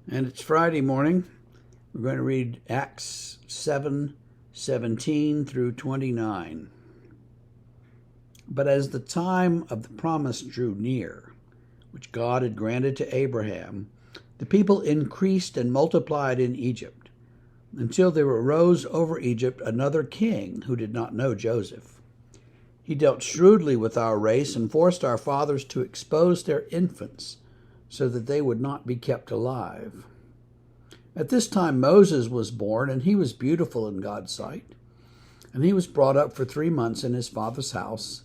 And it's Friday morning. We're going to read Acts 7:17 through 29. But as the time of the promise drew near, which God had granted to Abraham, the people increased and multiplied in Egypt, until there arose over Egypt another king who did not know Joseph. He dealt shrewdly with our race and forced our fathers to expose their infants, so that they would not be kept alive. At this time Moses was born, and he was beautiful in God's sight. And he was brought up for 3 months in his father's house.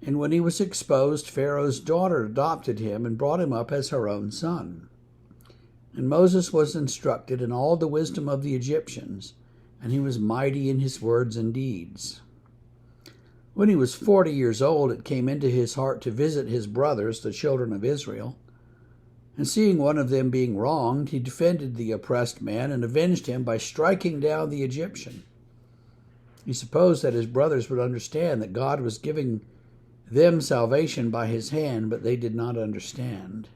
And when he was exposed, Pharaoh's daughter adopted him and brought him up as her own son. And Moses was instructed in all the wisdom of the Egyptians, and he was mighty in his words and deeds. When he was 40 years old, it came into his heart to visit his brothers, the children of Israel. And seeing one of them being wronged, he defended the oppressed man and avenged him by striking down the Egyptian. He supposed that his brothers would understand that God was giving them salvation by his hand, but they did not understand.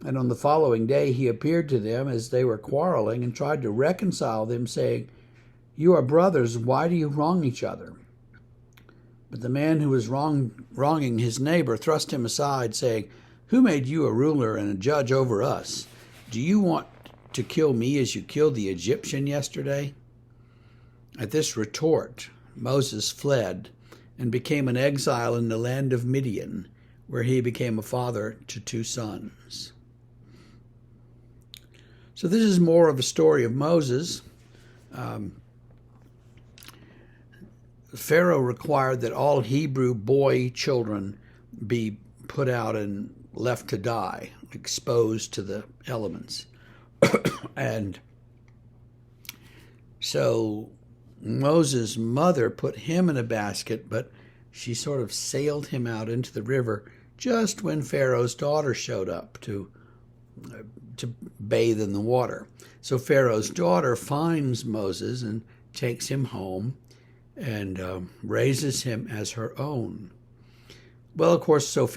And on the following day he appeared to them as they were quarreling and tried to reconcile them, saying, "You are brothers, why do you wrong each other?" But the man who was wronging his neighbor thrust him aside, saying, "Who made you a ruler and a judge over us? Do you want to kill me as you killed the Egyptian yesterday?" At this retort, Moses fled and became an exile in the land of Midian, where he became a father to 2 sons. So this is more of a story of Moses. Pharaoh required that all Hebrew boy children be put out and left to die, exposed to the elements. And so Moses' mother put him in a basket, but she sort of sailed him out into the river just when Pharaoh's daughter showed up to bathe in the water. So Pharaoh's daughter finds Moses and takes him home and raises him as her own. Well, of course, so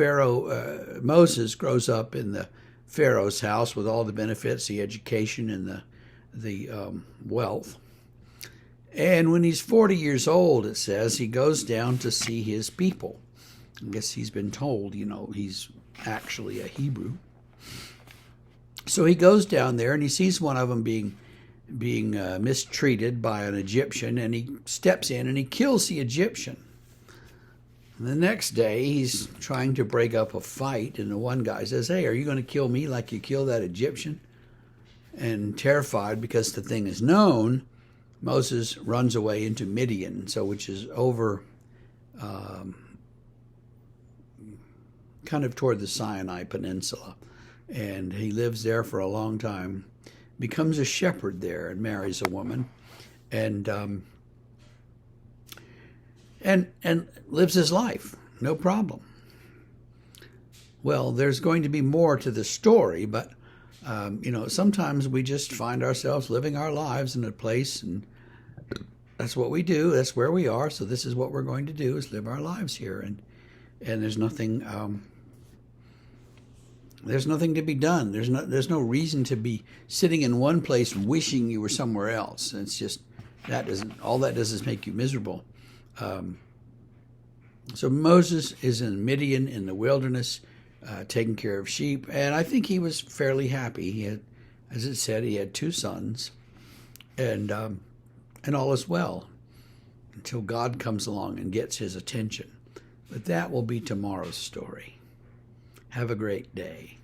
Moses grows up in the Pharaoh's house with all the benefits, the education, and the wealth. And when he's 40 years old, it says, he goes down to see his people. I guess he's been told, he's actually a Hebrew. So he goes down there and he sees one of them being mistreated by an Egyptian, and he steps in and he kills the Egyptian. The next day, he's trying to break up a fight, and the one guy says, "Hey, are you going to kill me like you killed that Egyptian?" And terrified because the thing is known, Moses runs away into Midian, which is over kind of toward the Sinai Peninsula. And he lives there for a long time, becomes a shepherd there and marries a woman, and lives his life, no problem. Well, there's going to be more to the story, but, sometimes we just find ourselves living our lives in a place, and that's what we do. That's where we are. So this is what we're going to do, is live our lives here. And there's nothing to be done. There's no reason to be sitting in one place wishing you were somewhere else. It's just, all that does is make you miserable. So Moses is in Midian in the wilderness, taking care of sheep, and I think he was fairly happy. He had, as it said, he had 2 sons, and all is well until God comes along and gets his attention. But that will be tomorrow's story. Have a great day.